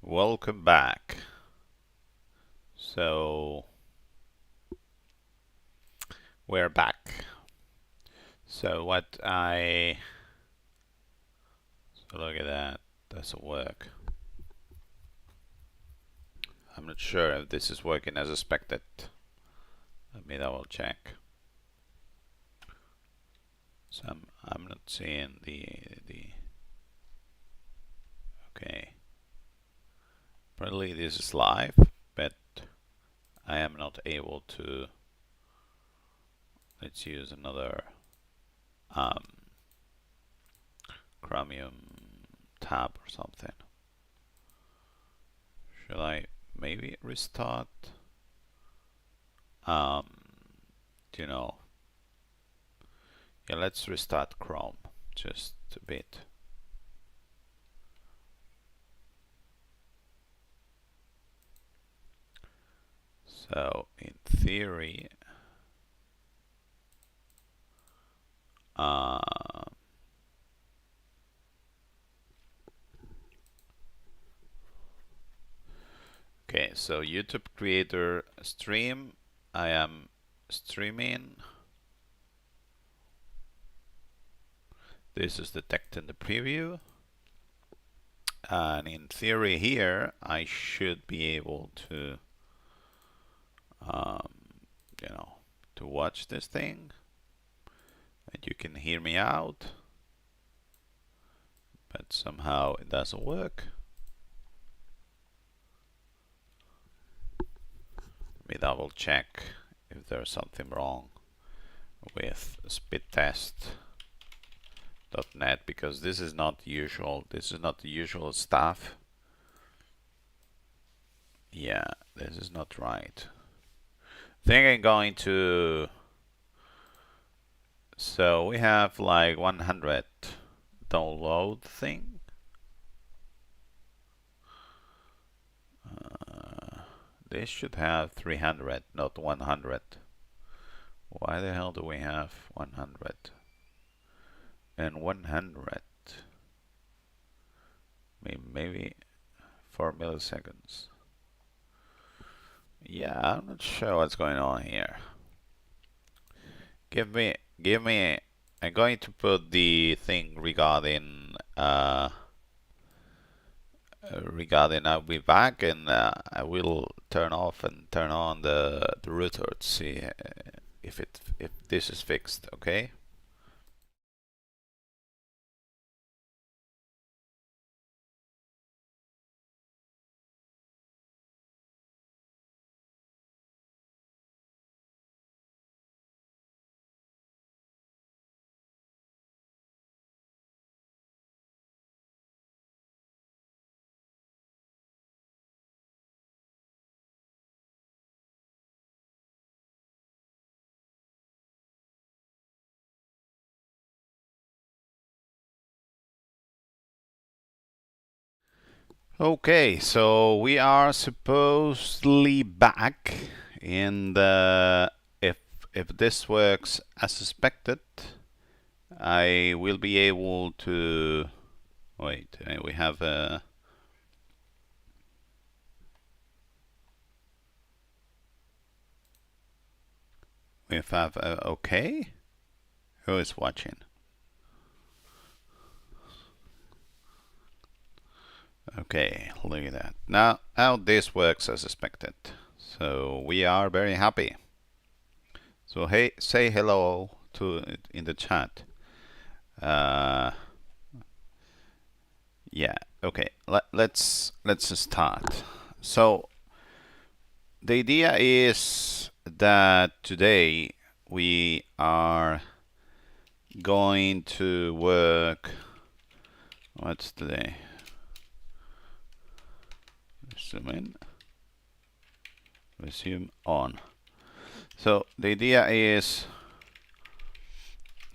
Welcome back. So we're back. So look at that, doesn't work. I'm not sure if this is working as expected. Let me double check. So I'm not seeing the okay. Apparently this is live, but I am not able to. Let's use another Chromium tab or something. Should I maybe restart? You know, yeah, let's restart Chrome just a bit. So in theory, okay, so YouTube creator stream, I am streaming. This is detecting the preview. And in theory here, I should be able to, you know, to watch this thing. And you can hear me out. But somehow it doesn't work. Let me double check if there's something wrong with speedtest.net, because this is not usual. This is not the usual stuff. Yeah, this is not right. I think I'm going to. So we have like 100 download thing. This should have 300, not 100. Why the hell do we have 100? And 100, maybe 4 milliseconds. Yeah, I'm not sure what's going on here. Give me, I'm going to put the thing regarding, I'll be back, and I will turn off and turn on the router to see if this is fixed, okay? Okay, so we are supposedly back, and if this works as suspected, I will be able to wait. We have a okay. Who is watching? Okay, look at that. Now this works as expected. So we are very happy. So hey, say hello to in the chat. Yeah. Okay. Let's start. So the idea is that today we are going to work. What's today? Zoom in. Resume on. So the idea is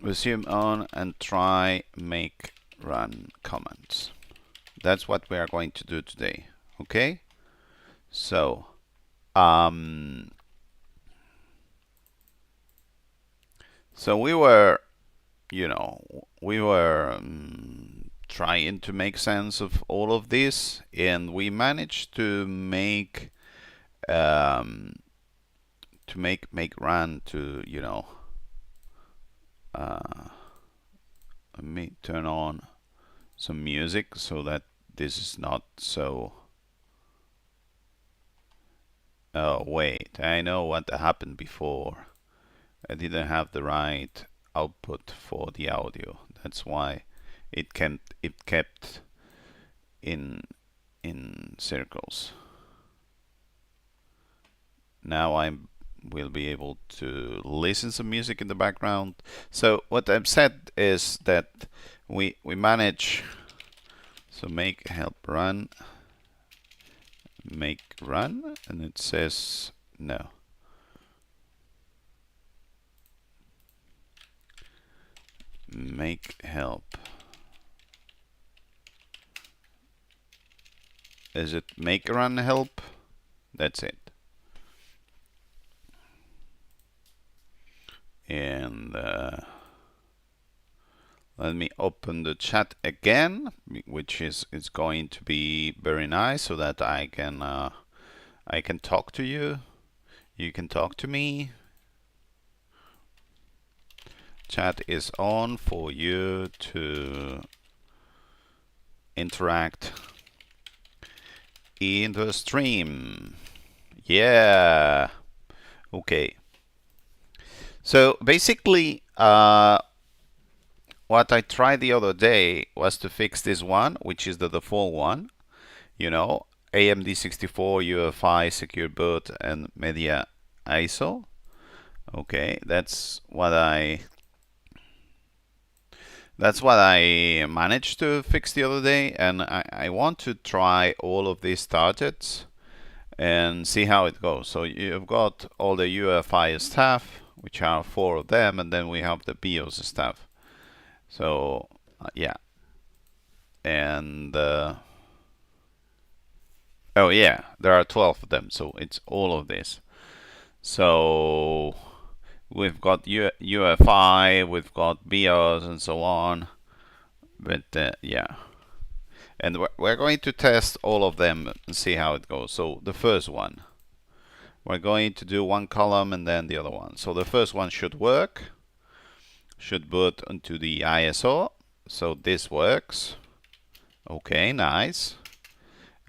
resume on and try make run commands. That's what we are going to do today. Okay. So so we were, we were trying to make sense of all of this, and we managed to make run to, you know, let me turn on some music so that this is not so. Oh wait, I know what happened before. I didn't have the right output for the audio. That's why it kept in circles. Now I will be able to listen to music in the background. So what I've said is that we manage. So make help run, make run, and it says no. Make help. Is it make run help? That's it. And let me open the chat again, which is going to be very nice, so that I can talk to you. You can talk to me. Chat is on for you to interact in the stream. Yeah. Okay. So basically, what I tried the other day was to fix this one, which is the default one. You know, AMD 64, UEFI, Secure Boot, and Media ISO. Okay, that's what I managed to fix the other day, and I want to try all of these targets and see how it goes. So you've got all the UEFI stuff, which are 4 of them, and then we have the BIOS stuff. So yeah, and oh yeah, there are 12 of them, so it's all of this. So we've got UEFI, we've got BIOS, and so on. But yeah, and we're going to test all of them and see how it goes. So the first one, we're going to do one column and then the other one. So the first one should work, should boot onto the ISO. So this works. Okay, nice.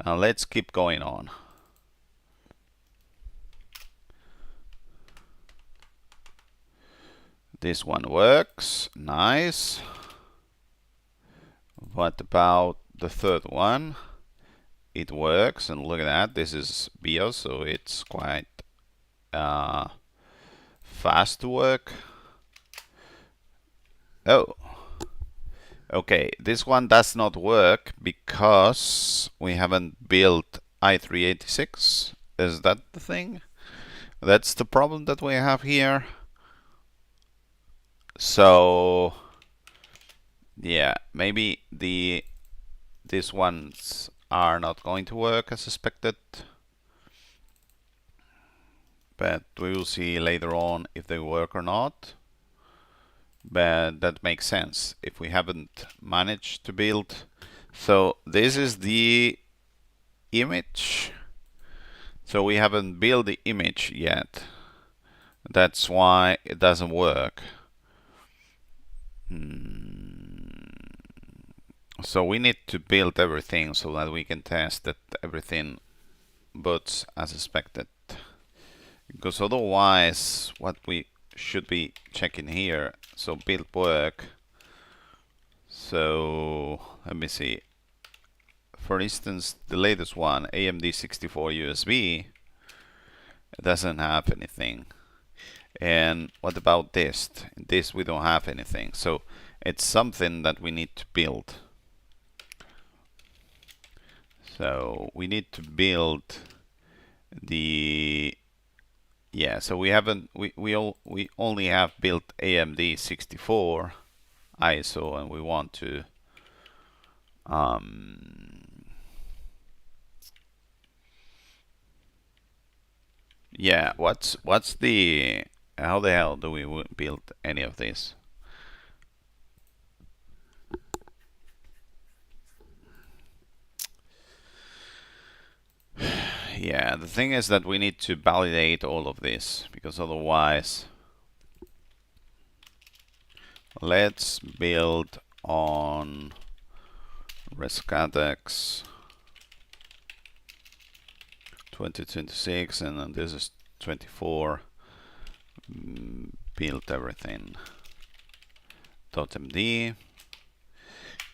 Let's keep going on. This one works, nice. What about the third one? It works, and look at that. This is BIOS, so it's quite fast to work. Oh, okay. This one does not work because we haven't built i386. Is that the thing? That's the problem that we have here. So yeah, maybe these ones are not going to work as expected, but we will see later on if they work or not. But that makes sense if we haven't managed to build. So this is the image. So we haven't built the image yet. That's why it doesn't work. So we need to build everything so that we can test that everything boots as expected. Because otherwise, what we should be checking here, so build work. So let me see. For instance, the latest one, AMD 64 USB, doesn't have anything. And what about this? This we don't have anything. So it's something that we need to build. So we need to build the so we haven't we only have built AMD 64 ISO, and we want to what's the how the hell do we build any of this? Yeah, the thing is that we need to validate all of this, because otherwise, let's build on Rescatux 2026, and then this is 24. Build everything .md,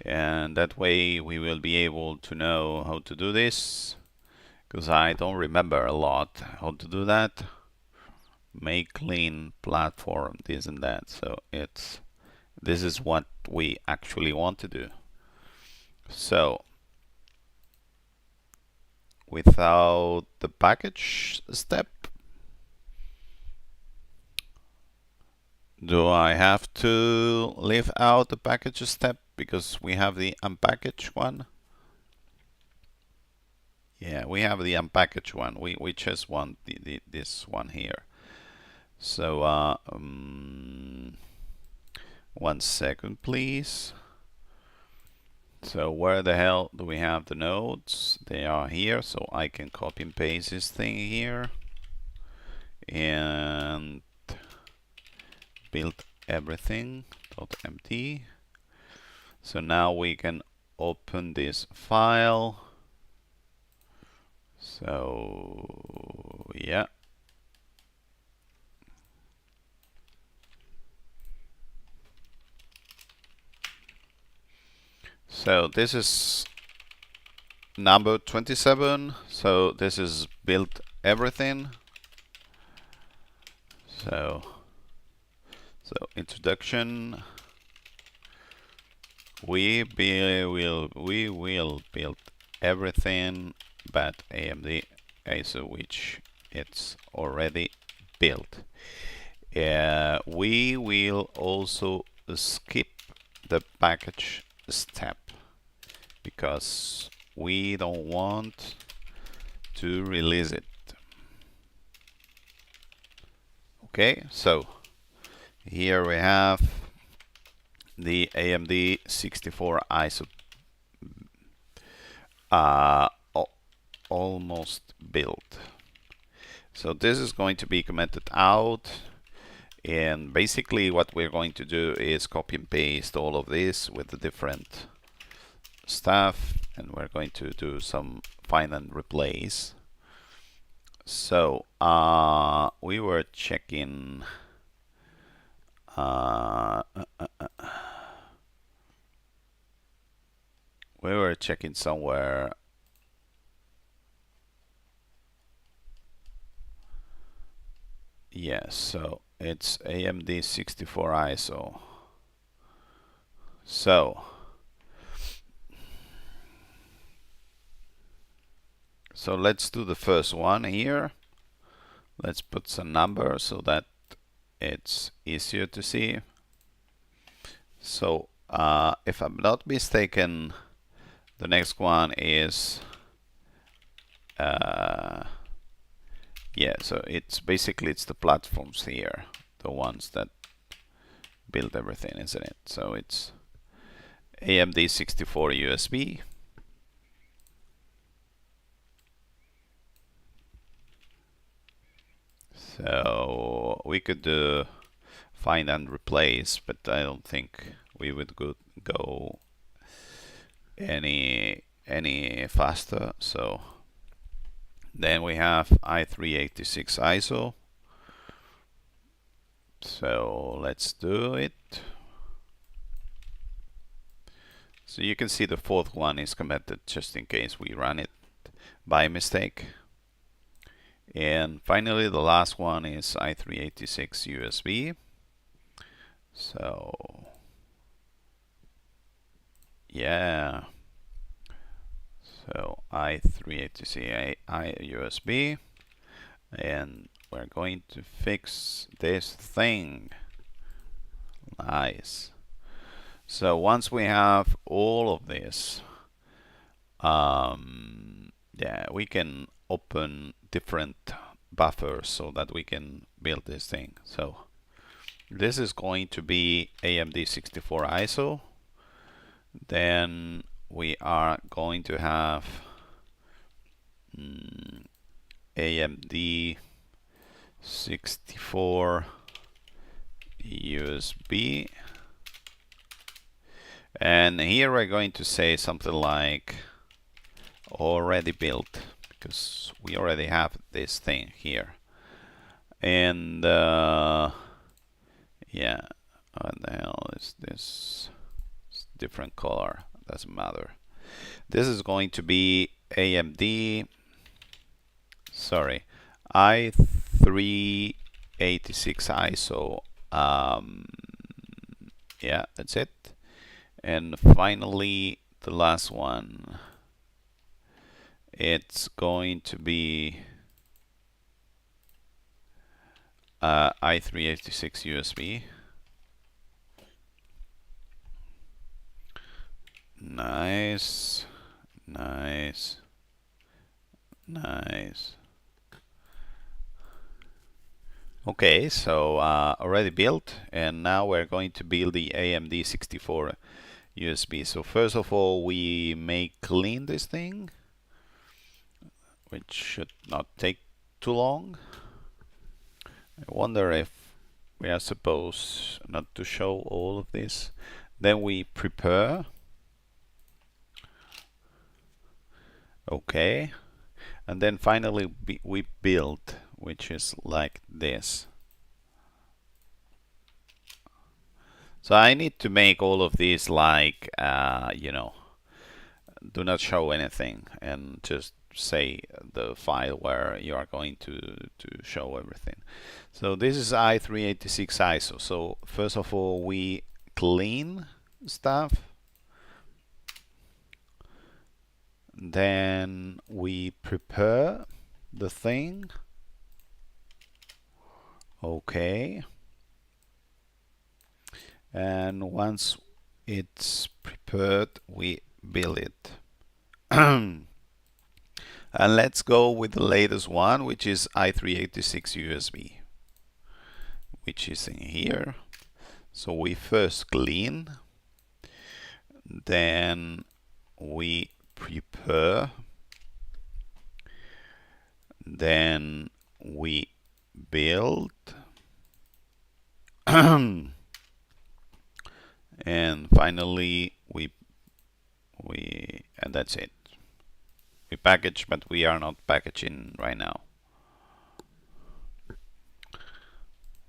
and that way we will be able to know how to do this, because I don't remember a lot how to do that. Make clean platform, this and that. So this is what we actually want to do. So without the package step, do I have to leave out the package step because we have the unpackaged one? Yeah, we have the unpackaged one. We just want this one here. So 1 second, please. So where the hell do we have the nodes? They are here, so I can copy and paste this thing here and build everything .md. So now we can open this file. So yeah. So this is number 27. So this is build everything. So introduction. We will build everything but AMD ISO, which it's already built. We will also skip the package step because we don't want to release it. Okay, so here we have the AMD 64 ISO almost built. So this is going to be commented out, and basically what we're going to do is copy and paste all of this with the different stuff, and we're going to do some find and replace. So we were checking somewhere. Yes, so it's AMD 64 ISO. So let's do the first one here. Let's put some numbers so that it's easier to see. So if I'm not mistaken, the next one is yeah, so it's basically the platforms here, the ones that build everything, isn't it? So it's AMD 64 USB. So we could do find and replace, but I don't think we would go any faster. So then we have i386 ISO. So let's do it. So you can see the fourth one is committed just in case we run it by mistake. And finally the last one is i386 USB. So yeah, so i386 USB, and we're going to fix this thing. Nice. So once we have all of this, yeah, we can open different buffers so that we can build this thing. So this is going to be AMD 64 ISO. Then we are going to have AMD 64 USB. And here we're going to say something like already built, because we already have this thing here. And yeah, what the hell is this? It's different color, doesn't matter. This is going to be AMD, sorry, i386 ISO. Yeah, that's it. And finally, the last one, it's going to be i386 USB. Nice, nice, nice. Okay, so already built, and now we're going to build the AMD 64 USB. So first of all, we may clean this thing, which should not take too long. I wonder if we are supposed not to show all of this. Then we prepare. Okay. And then finally we build, which is like this. So I need to make all of these like, you know, do not show anything, and just say the file where you are going to show everything. So this is i386 ISO. So first of all, we clean stuff. Then we prepare the thing. Okay. And once it's prepared, we build it. And let's go with the latest one, which is i386 USB, which is in here. So we first clean, then we prepare, then we build, and finally and that's it. We package, but we are not packaging right now.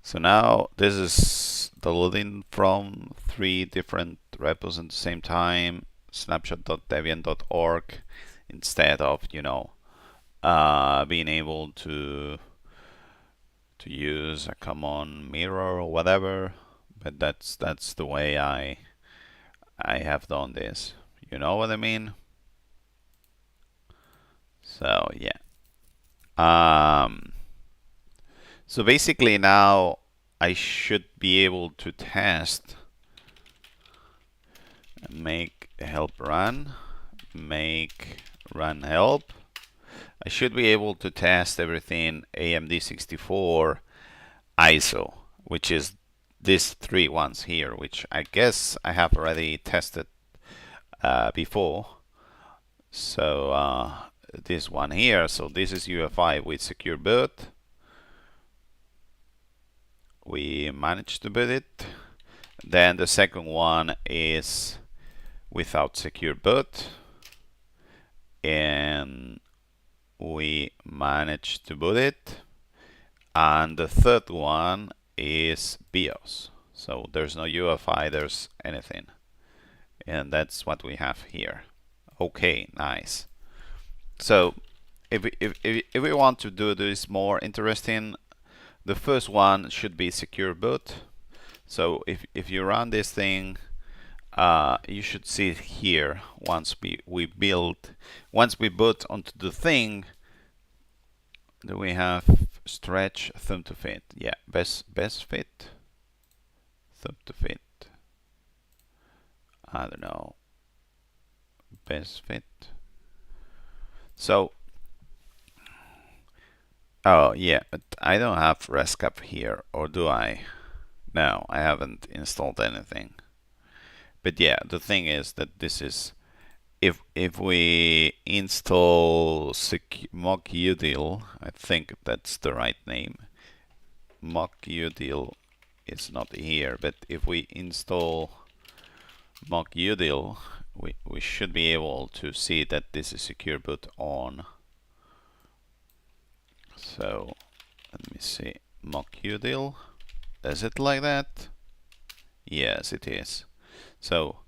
So now this is the loading from 3 different repos at the same time, snapshot.debian.org, instead of, you know, being able to use a common mirror or whatever. But that's the way I have done this. You know what I mean? So yeah. So basically now I should be able to test, make help run, make run help. I should be able to test everything AMD 64 ISO, which is these 3 ones here, which I guess I have already tested before. So this one here, so this is UEFI with secure boot. We managed to boot it. Then the second one is without secure boot, and we managed to boot it. And the third one is BIOS. So there's no UEFI, there's anything. And that's what we have here. Okay, nice. So if we want to do this more interesting, the first one should be secure boot. So if you run this thing, you should see here, once we boot onto the thing, do we have stretch thumb to fit? Yeah, best fit, thumb to fit. I don't know, best fit. So, oh yeah, but I don't have Rescatux here, or do I? No, I haven't installed anything. But yeah, the thing is that this is if we install mockudil, I think that's the right name. Mockudil is not here, but if we install mockudil, we should be able to see that this is secure boot on. So let me see, mockudil, is it like that? Yes, it is. So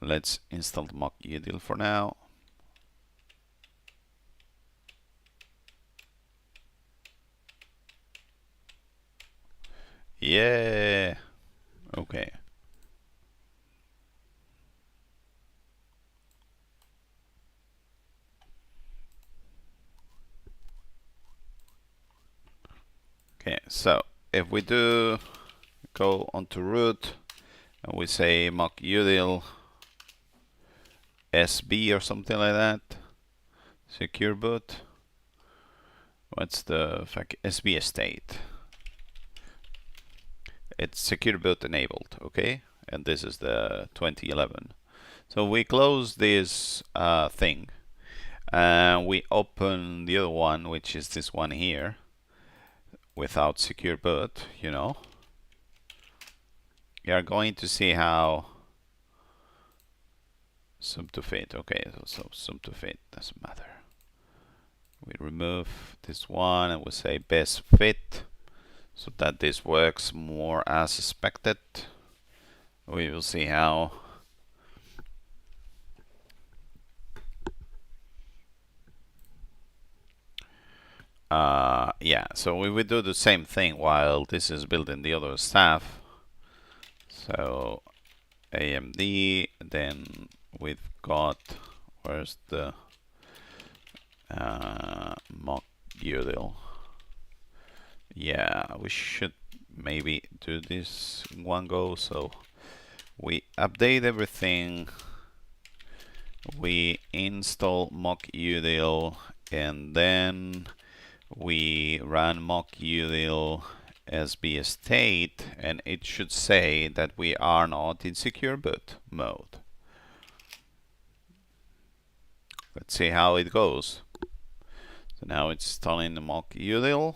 let's install mockudil for now. Yeah. Okay. Okay, so if we do go onto root and we say mockudil SB or something like that, secure boot, what's the SB state? It's secure boot enabled, okay? And this is the 2011. So we close this thing and we open the other one, which is this one here, without secure boot, you know. You are going to see how sum to fit. Okay, so sum to fit doesn't matter. We remove this one and we say best fit so that this works more as expected. We will see how. Yeah, so we will do the same thing while this is building the other stuff. So AMD, then we've got, where's the mockudil? Yeah, we should maybe do this in one go. So we update everything, we install mockudil, and then we run mockudil SB state, and it should say that we are not in secure boot mode. Let's see how it goes. So now it's installing the mockudil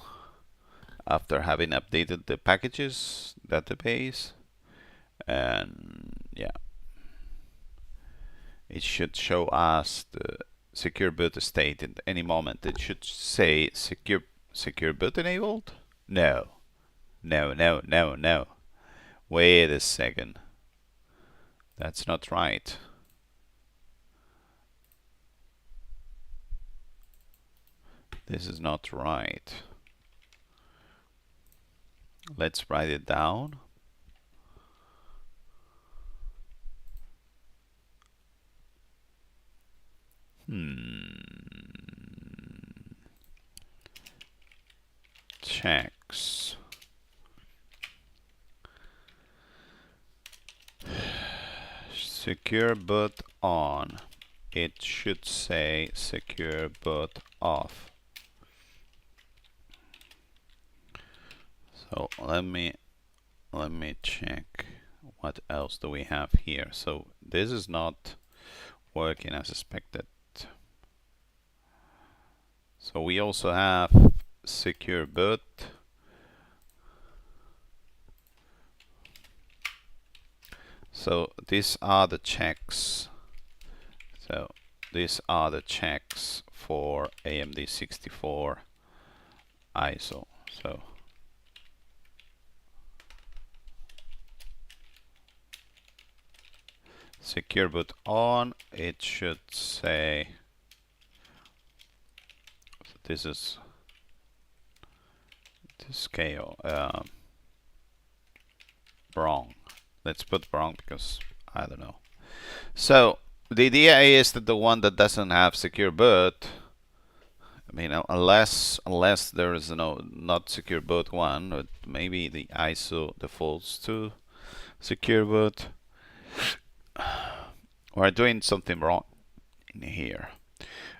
after having updated the packages database, and yeah, it should show us the secure boot state at any moment. It should say secure boot enabled. No. Wait a second. That's not right. This is not right. Let's write it down. Checks. Secure boot on. It should say secure boot off. So let me check what else do we have here. So this is not working as expected. So we also have secure boot. So these are the checks. So these are the checks for AMD 64 ISO. So secure boot on, it should say, this is the scale wrong. Let's put wrong because I don't know. So the idea is that the one that doesn't have secure boot, I mean, unless there is not secure boot one, but maybe the ISO defaults to secure boot. We're doing something wrong in here.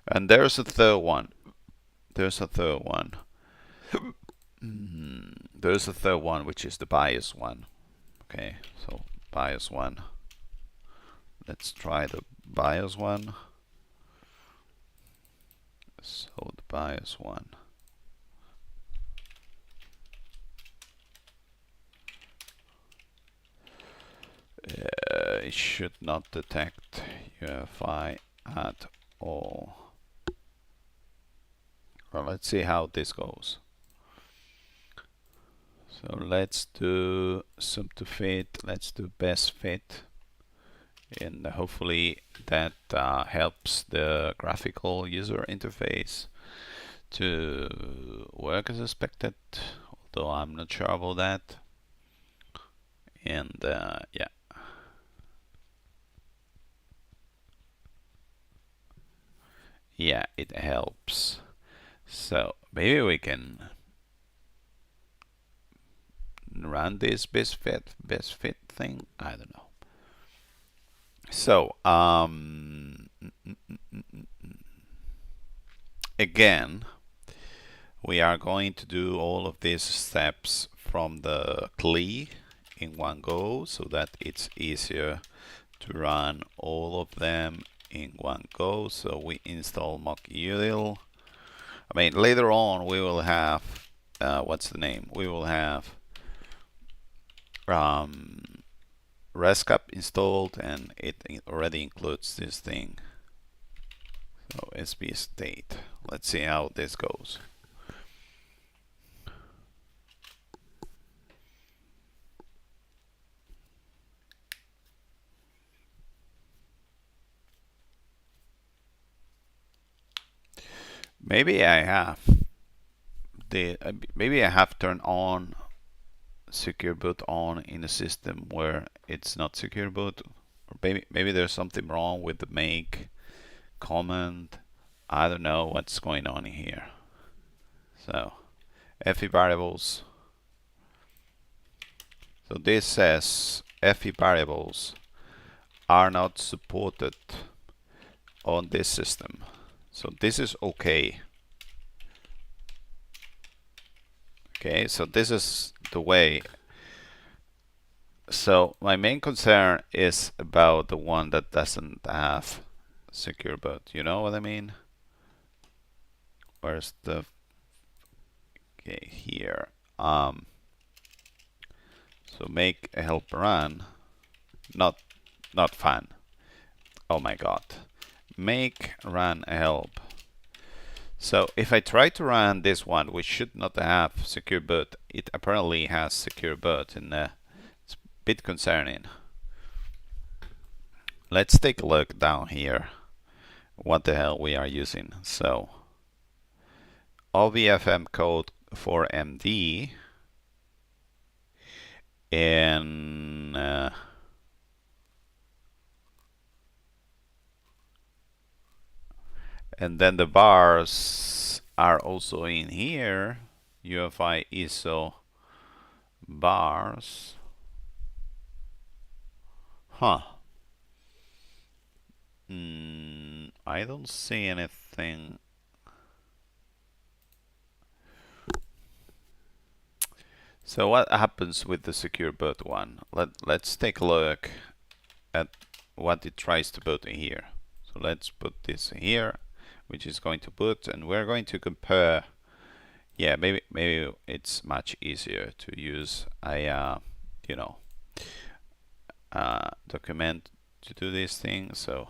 And there's a third one. There's a third one. There's a third one, which is the bias one. Okay, so BIOS one. Let's try the BIOS one. So the BIOS one. It should not detect UEFI at all. Well, let's see how this goes. So let's do sum to fit, let's do best fit, and hopefully that helps the graphical user interface to work as expected, although I'm not sure about that. And yeah. Yeah, it helps. So maybe we can run this best fit thing. I don't know. So again, we are going to do all of these steps from the CLI in one go so that it's easier to run all of them in one go. So we install mockutil. I mean, later on we will have what's the name? We will have Rescatux installed, and it already includes this thing. So sb state. Let's see how this goes. Maybe I have turned on secure boot on in a system where it's not secure boot, or maybe there's something wrong with the make command. I don't know what's going on here. So FE variables. So this says FE variables are not supported on this system. So this is okay. Okay, so this is the way. So my main concern is about the one that doesn't have secure boot. You know what I mean? Where's the okay here? So make a help run, not fun. Oh my god. Make run a help. So if I try to run this one, which should not have secure boot, it apparently has secure boot, and it's a bit concerning. Let's take a look down here. What the hell we are using? So OVFM code for MD, and then the bars are also in here. UEFI ISO bars. Huh. I don't see anything. So what happens with the secure boot one? Let's take a look at what it tries to boot in here. So let's put this here, which is going to boot, and we're going to compare. Yeah, maybe it's much easier to use a document to do this thing. So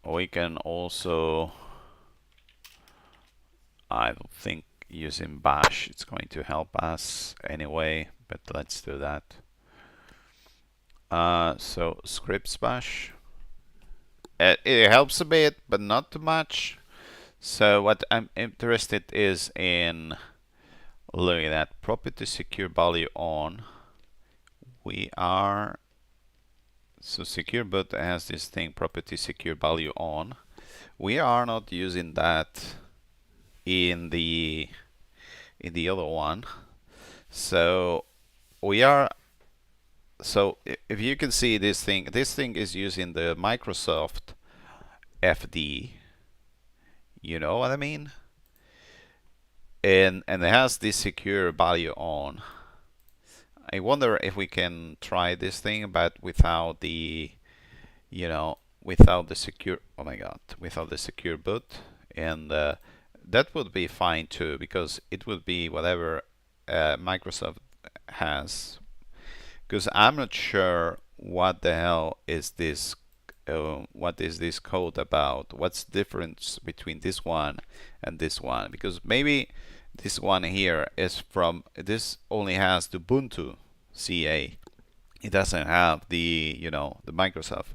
we can also, I don't think using bash it's going to help us anyway, but let's do that. So scripts bash, it helps a bit, but not too much. So what I'm interested is in looking at property secure value on. We are, so secure boot has this thing, property secure value on. We are not using that in the other one. So we are, so if you can see this thing is using the Microsoft FD. You know what I mean? And it has this secure value on. I wonder if we can try this thing, but without the, without the secure, oh my god, without the secure boot. And that would be fine too, because it would be whatever Microsoft has. Because I'm not sure what the hell is this, what is this code about? What's the difference between this one and this one? Because maybe this one here is from, this only has the Ubuntu CA. It doesn't have the, the Microsoft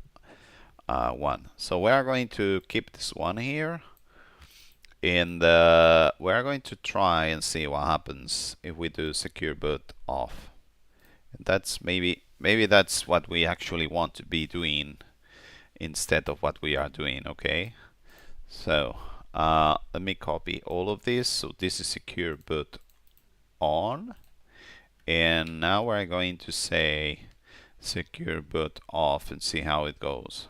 one. So we are going to keep this one here. And we're going to try and see what happens if we do secure boot off. And that's maybe that's what we actually want to be doing instead of what we are doing. Okay, so let me copy all of this. So this is secure boot on, and now we're going to say secure boot off and see how it goes.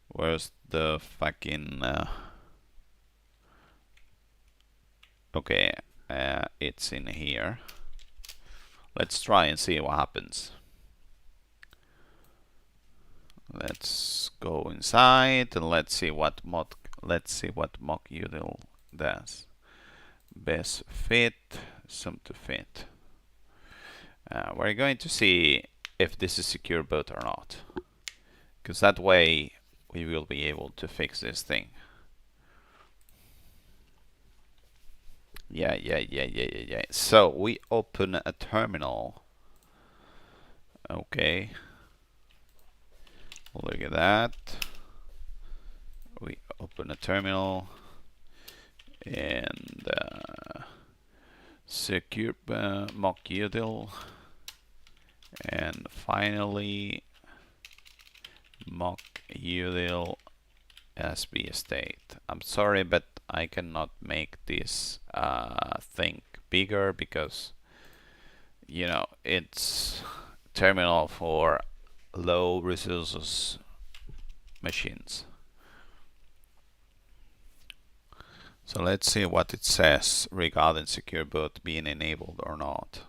Where's the fucking okay, it's in here. Let's try and see what happens. Let's go inside and let's see what mock-util does. Best fit, sum to fit. We're going to see if this is secure boot or not, because that way we will be able to fix this thing. Yeah. So we open a terminal. Okay. Look at that. We open a terminal and secure mock-util, and finally mock-util SB state. I'm sorry, but I cannot make this thing bigger because it's terminal for low resources machines. So let's see what it says regarding secure boot being enabled or not.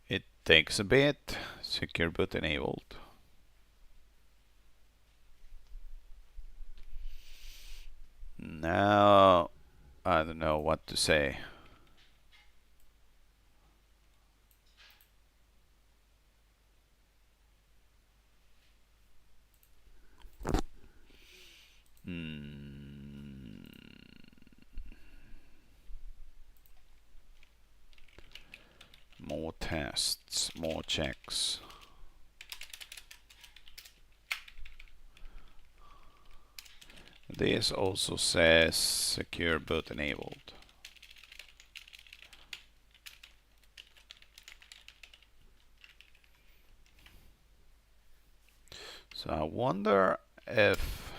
It takes a bit. Secure boot enabled. Now I don't know what to say. More tests, more checks. This also says secure boot enabled. So I wonder if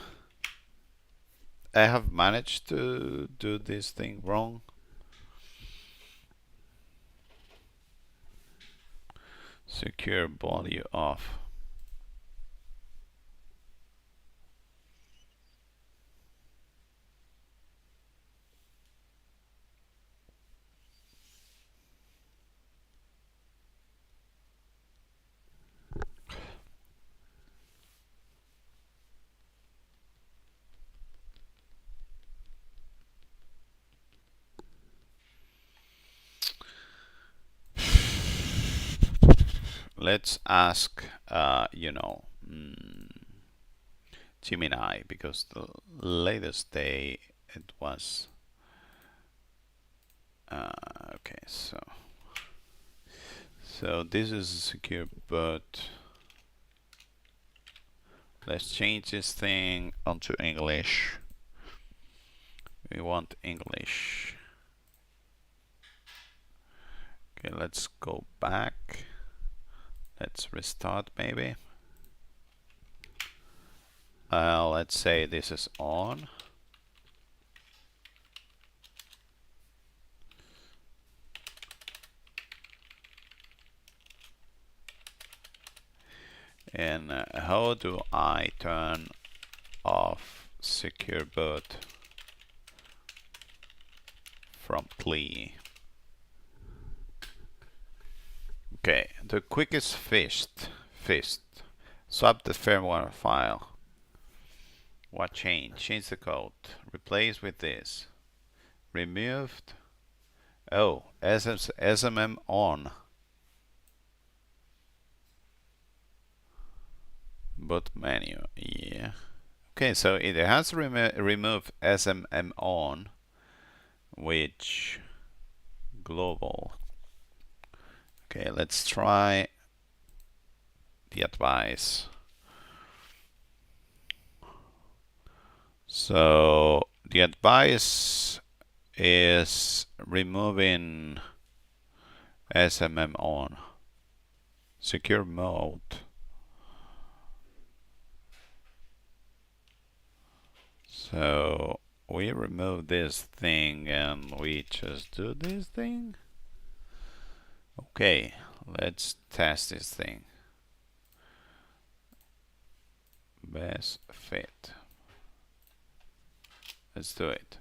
I have managed to do this thing wrong. Secure body off. Let's ask, Gemini, because the latest day it was. Okay, so this is secure boot. Let's change this thing onto English. We want English. Okay, let's go back. Let's restart maybe. Let's say this is on. And how do I turn off secure boot from CLI? Okay, the quickest fist. Swap the firmware file. What change? Change the code. Replace with this. Removed. Oh, SMM on. Boot menu. Yeah. Okay, so it has to remove SMM on, which global. Okay, let's try the advice. So the advice is removing SMM on. Secure mode. So we remove this thing and we just do this thing. Okay, let's test this thing. Best fit. Let's do it.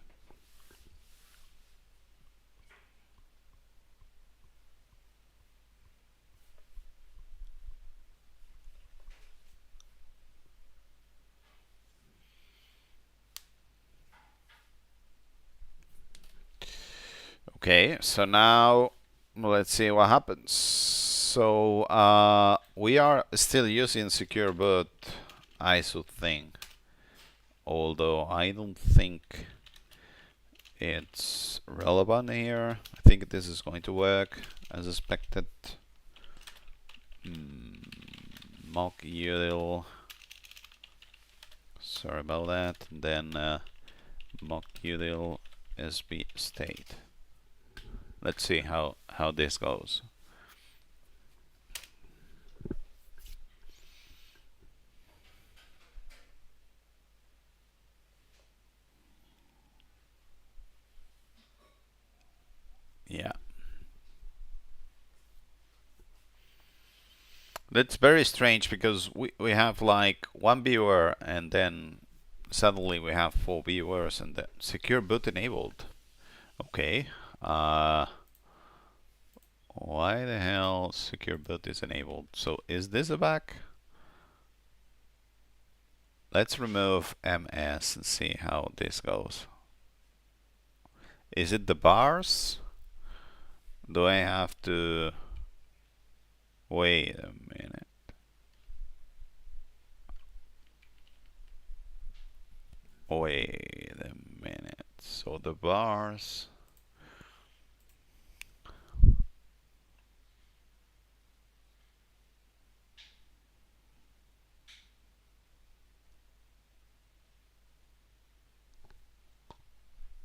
Okay, so now let's see what happens. So we are still using secure boot ISO thing, although I don't think it's relevant here. I think this is going to work as expected. Mock util. Sorry about that. And then mock util sb state. Let's see how this goes. Yeah. That's very strange because we have like one viewer and then suddenly we have 4 viewers and then secure boot enabled. Okay. Why the hell secure boot is enabled? So is this a bug? Let's remove MS and see how this goes. Is it the bars? Do I have to... Wait a minute. Wait a minute. So the bars...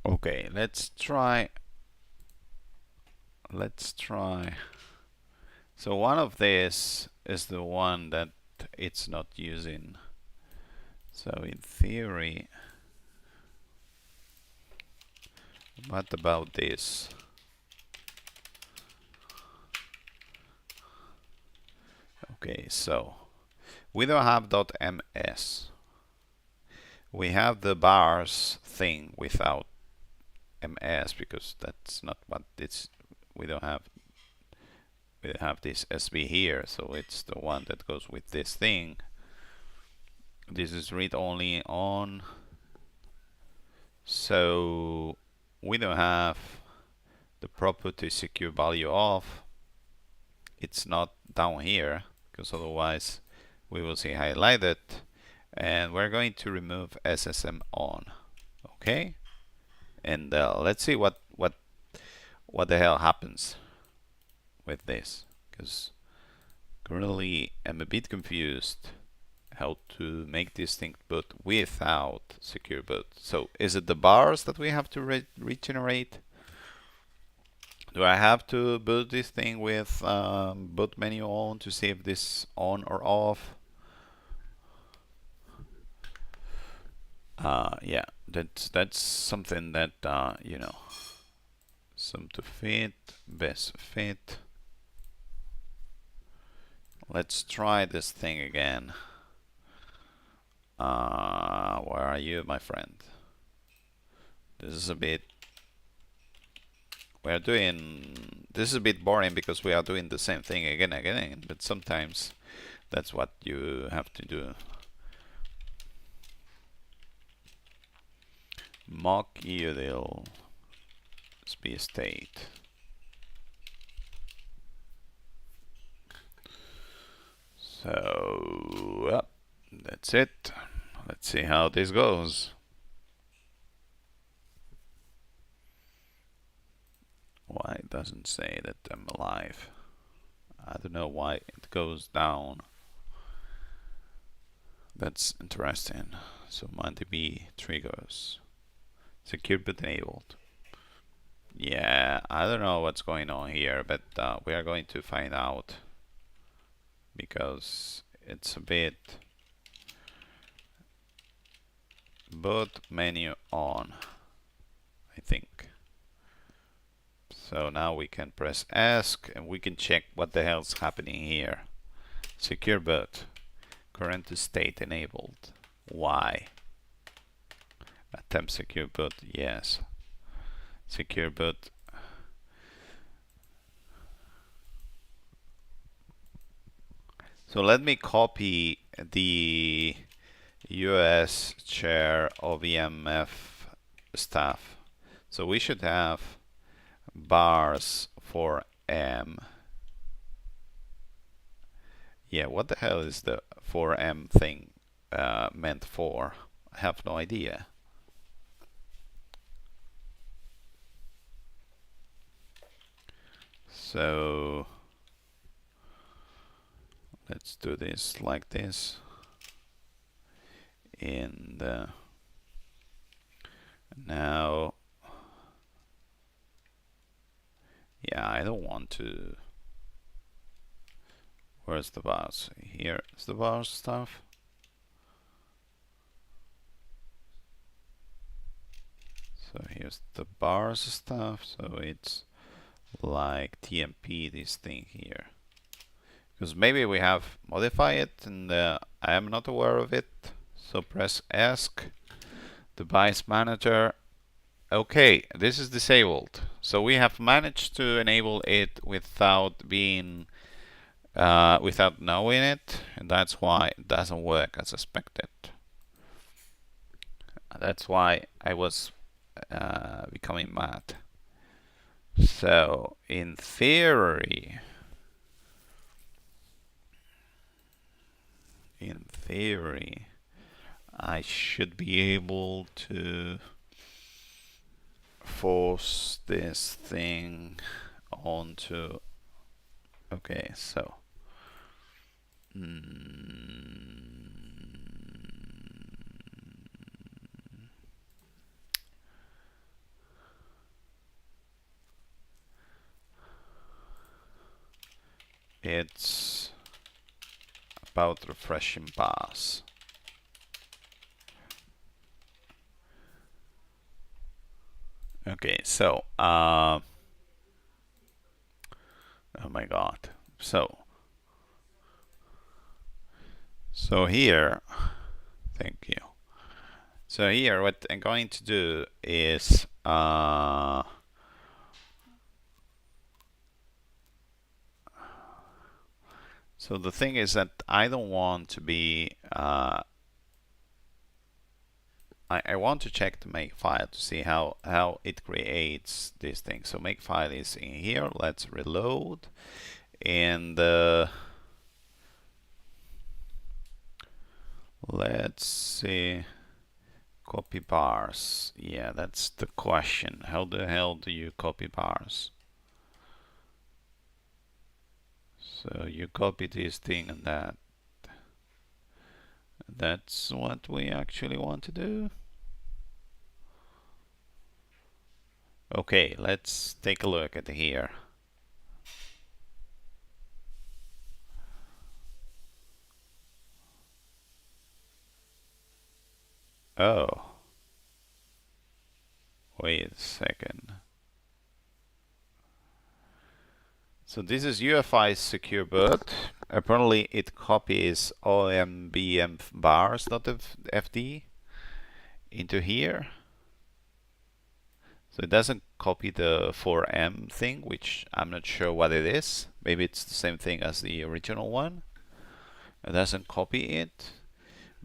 Okay, let's try. So one of these is the one that it's not using. So in theory, what about this? Okay, so we don't have .ms. We have the bars thing without ms because that's not what it's. We don't have this sb here, so it's the one that goes with this thing. This is read only on, so we don't have the property secure value off. It's not down here because otherwise we will see highlighted, and we're going to remove SSM on. Okay, and let's see what the hell happens with this, because currently I'm a bit confused how to make this thing boot without secure boot. So is it the bars that we have to regenerate? Do I have to boot this thing with boot menu on to see if this on or off? Yeah, that's something that you know. Sum to fit, best fit. Let's try this thing again. Where are you, my friend? This is a bit this is a bit boring because we are doing the same thing again and again, but sometimes that's what you have to do. Mock util sp state. So that's it. Let's see how this goes. Why it doesn't say that I'm alive? I don't know why it goes down. That's interesting. So MonDB triggers. Secure but enabled. Yeah, I don't know what's going on here, but we are going to find out because it's a bit boot menu on, I think. So now we can press ask and we can check what the hell's happening here. Secure boot. Current state enabled. Why? Attempt secure boot. Yes. Secure boot. So let me copy the US chair of EMF stuff. So we should have bars for M. Yeah, what the hell is the 4M thing meant for? I have no idea. So let's do this like this. And now, yeah, I don't want to. Where's the bars? Here is the bars stuff. So here's the bars stuff. So it's like TMP, this thing here. Because maybe we have modified it and I am not aware of it. So press ask device manager. Okay, this is disabled. So we have managed to enable it without being without knowing it, and that's why it doesn't work as expected. That's why I was becoming mad. So in theory, I should be able to force this thing onto. Okay, so it's about refreshing pass. Okay, so oh my god. So here, thank you. So here, what I'm going to do is so the thing is that I don't want to be I want to check the makefile to see how it creates this thing. So makefile is in here. Let's reload and let's see. Copy bars. Yeah, that's the question. How the hell do you copy bars? So you copy this thing and that. That's what we actually want to do. Okay, let's take a look at here. Oh. Wait a second. So this is UEFI secure boot. Apparently it copies OMBM bars.fd into here. So it doesn't copy the 4M thing, which I'm not sure what it is. Maybe it's the same thing as the original one. It doesn't copy it.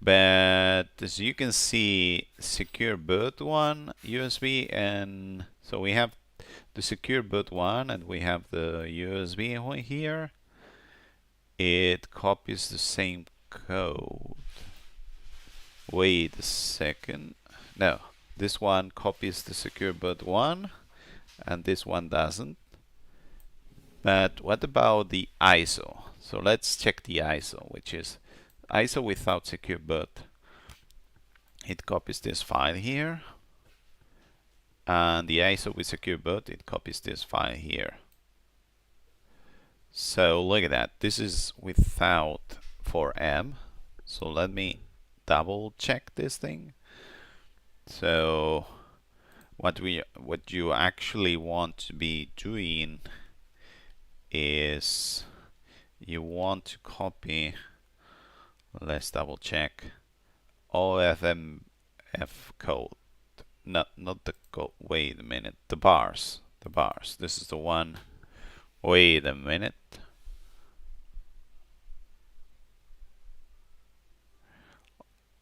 But as you can see, secure boot one USB, and so we have the secure boot one and we have the USB one here. It copies the same code. Wait a second. No, this one copies the secure boot one and this one doesn't. But what about the ISO? So let's check the ISO, which is ISO without secure boot. It copies this file here. And the ISO with secure boot, it copies this file here. So look at that. This is without 4M. So let me double check this thing. So what you actually want to be doing is you want to copy, let's double check, OFMF code. Not the code. Wait a minute. The bars. This is the one. Wait a minute.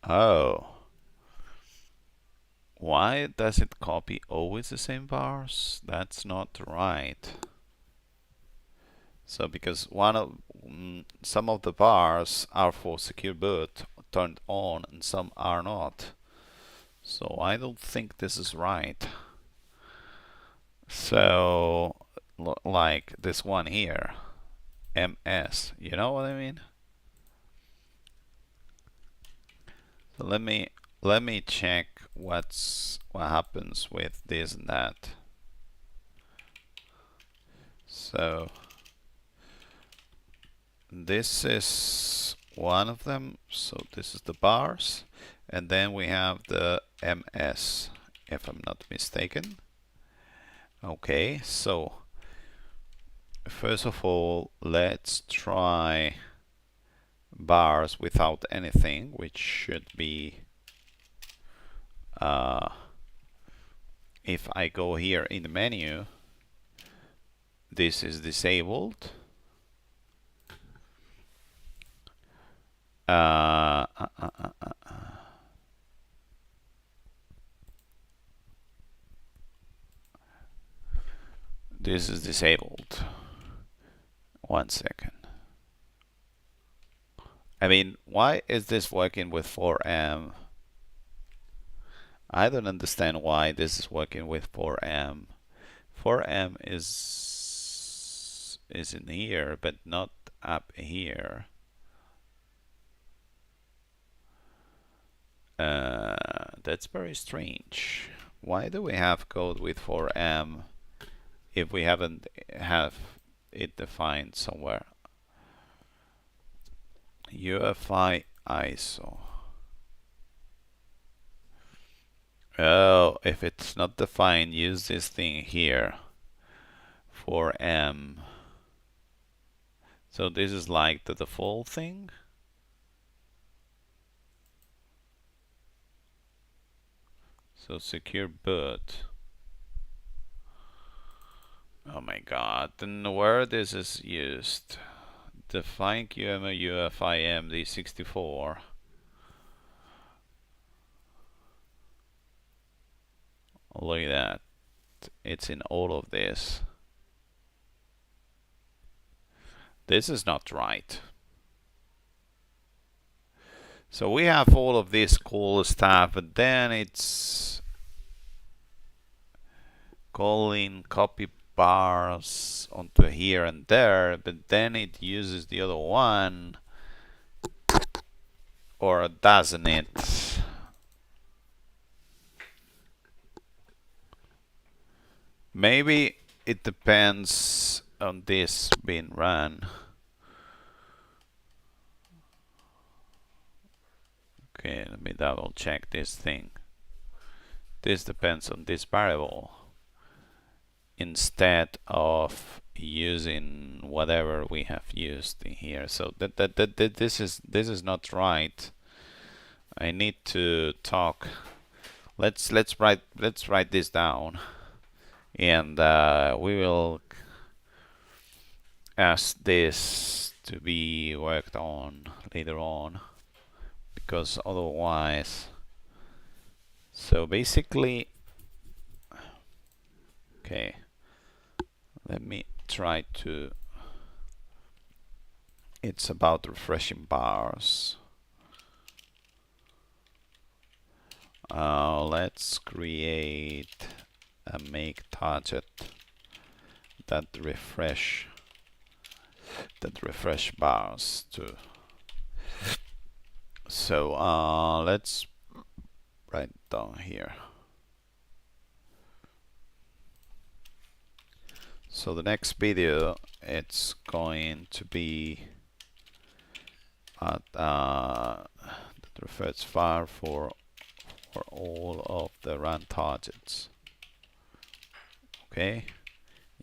Oh. Why does it copy always the same bars? That's not right. So because some of the bars are for secure boot turned on and some are not. So I don't think this is right. So like this one here, MS, you know what I mean? So let me check what happens with this and that. So this is one of them. So this is the bars, and then we have the MS, if I'm not mistaken. Okay, so first of all, let's try bars without anything, which should be if I go here in the menu, this is disabled. This is disabled. 1 second. I mean, why is this working with 4M? I don't understand why this is working with 4M. 4M is in here, but not up here. That's very strange. Why do we have code with 4M if we haven't have it defined somewhere? UEFI ISO. Oh, if it's not defined, use this thing here. 4M. So this is like the default thing. So secure boot. Oh my god, then where this is used? Define QMA UFIM D64. Look at that. It's in all of this. This is not right. So we have all of this cool stuff, but then it's calling copy bars onto here and there, but then it uses the other one, or doesn't it? Maybe it depends on this being run. Okay, let me double check this thing. This depends on this variable instead of using whatever we have used in here. So this is not right. I need to talk. Let's write this down, and we will ask this to be worked on later on, because otherwise. So basically, okay, let me try to. It's about refreshing bars. Let's create a make target that refresh bars too. So let's write down here. So the next video, it's going to be at that refers var for all of the run targets. Okay.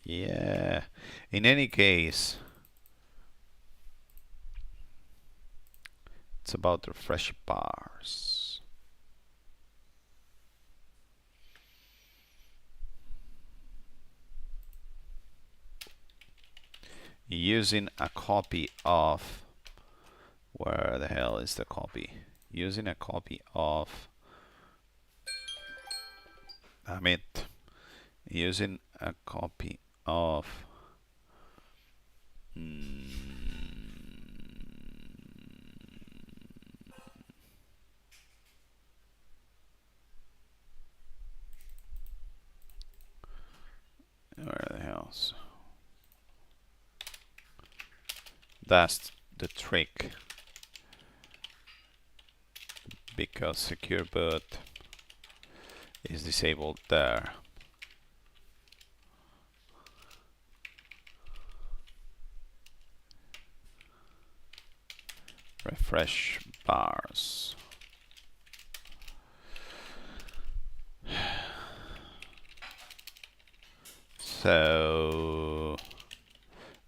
Yeah. In any case, it's about refresh bars. Using a copy of, where the hell is the copy? Using a copy of, damn it. Using a copy of where the hell's, that's the trick, because secure boot is disabled there. Refresh bars. So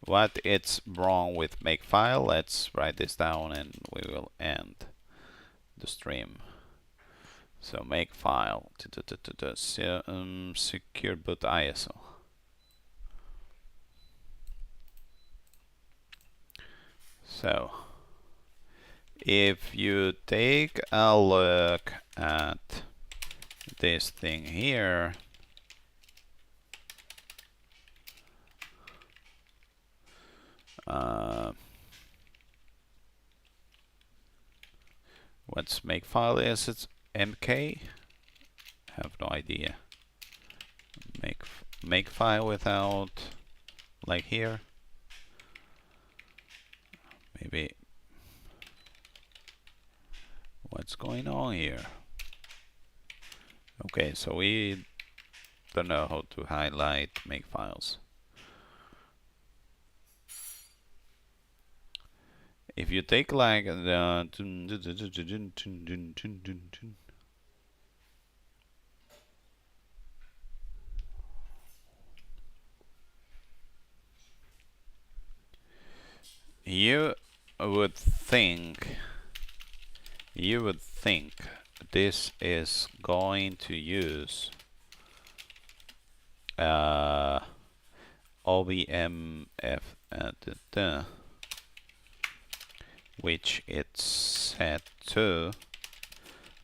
what it's wrong with makefile? Let's write this down and we will end the stream. So makefile secure boot ISO. So if you take a look at this thing here, what's makefile is? It's mk. Have no idea. Makefile without, like here. Maybe. What's going on here? Okay, so we don't know how to highlight makefiles. If you take like the you would think this is going to use OBMF which it's set to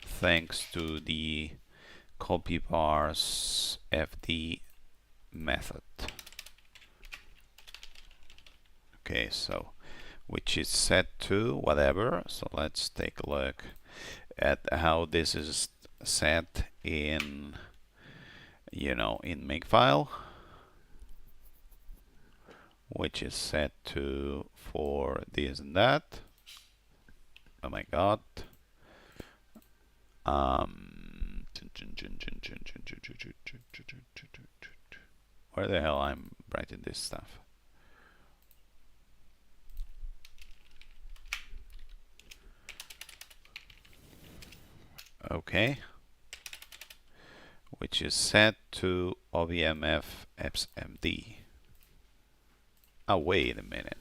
thanks to the copy bars fd method. Okay, so which is set to whatever. So let's take a look at how this is set in, in makefile, which is set to for this and that. Oh my god. Where the hell I'm writing this stuff? Okay, which is set to OBMF XMD. Oh, wait a minute.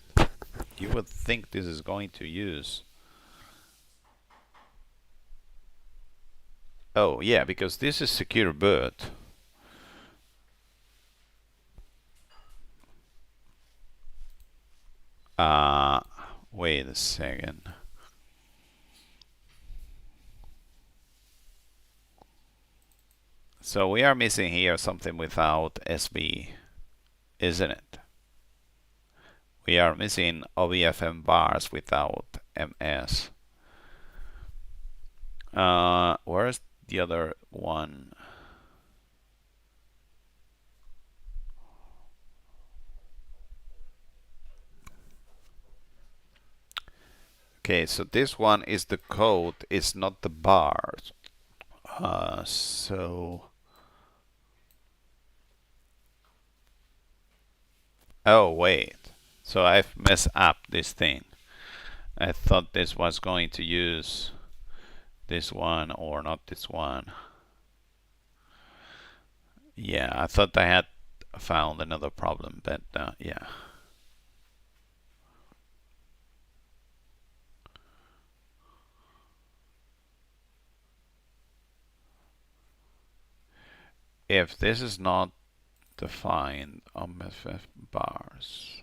You would think this is going to use... Oh, yeah, because this is secure boot. Wait a second. So we are missing here something without SB, isn't it? We are missing OBFM bars without MS. Where's the other one? Okay, so this one is the code, it's not the bars. Oh, wait. So I've messed up this thing. I thought this was going to use this one or not this one. Yeah, I thought I had found another problem, but yeah. If this is not defined on MFF bars.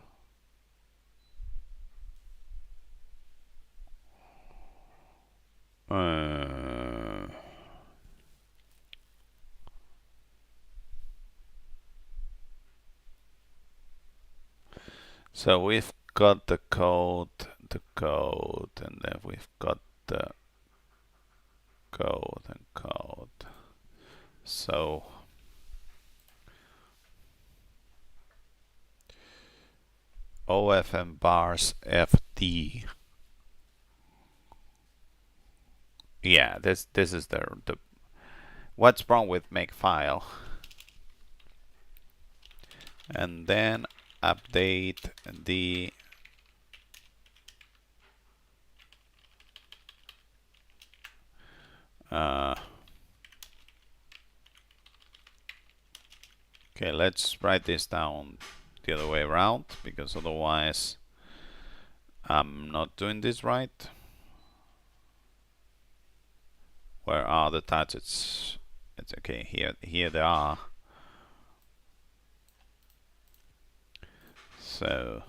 So we've got the code, and then we've got the code and code. So OFM bars FD. Yeah, this is the what's wrong with makefile. And then update the okay, let's write this down the other way around, because otherwise I'm not doing this right. Where are the touches? It's okay, here they are. So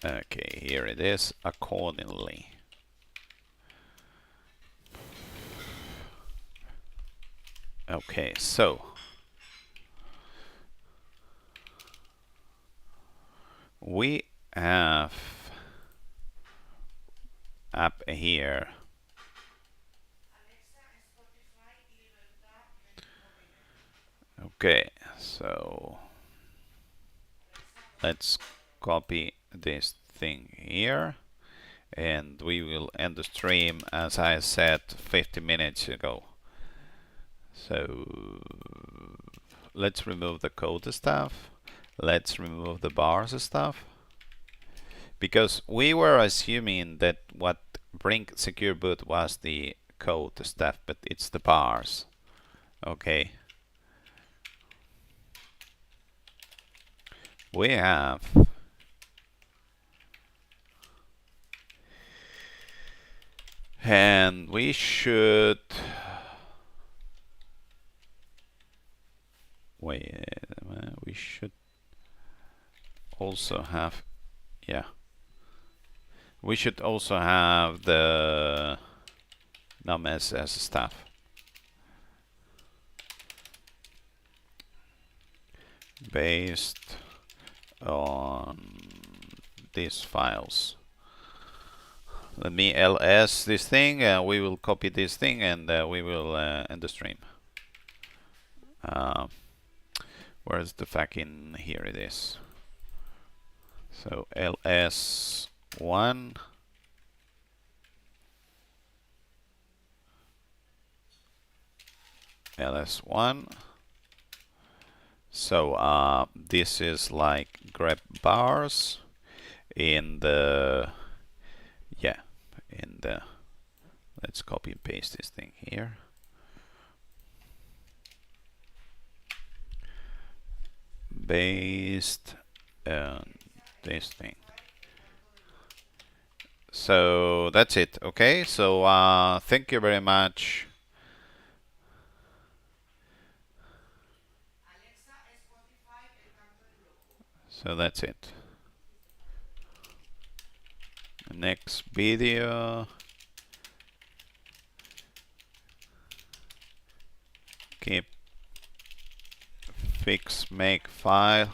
okay, here it is accordingly. Okay, so we have up here okay, so let's copy this thing here and we will end the stream as I said 50 minutes ago. So let's remove the code stuff, let's remove the bars stuff, because we were assuming that what bring secure boot was the code stuff, but it's the bars. Okay, we have and we should wait a minute, we should also have we should also have the num.ss stuff based on these files. Let me ls this thing, we will copy this thing and we will end the stream. Where's the fucking, here it is. So ls1 ls1. So this is like grep bars in the let's copy and paste this thing here. based on this thing. So that's it. Okay, so thank you very much. So that's it. Next video. Keep fix make file.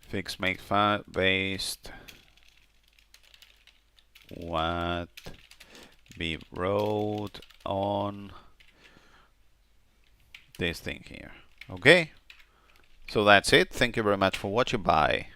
Fix make file based what we wrote on this thing here. Okay, so that's it. Thank you very much for watching. Bye.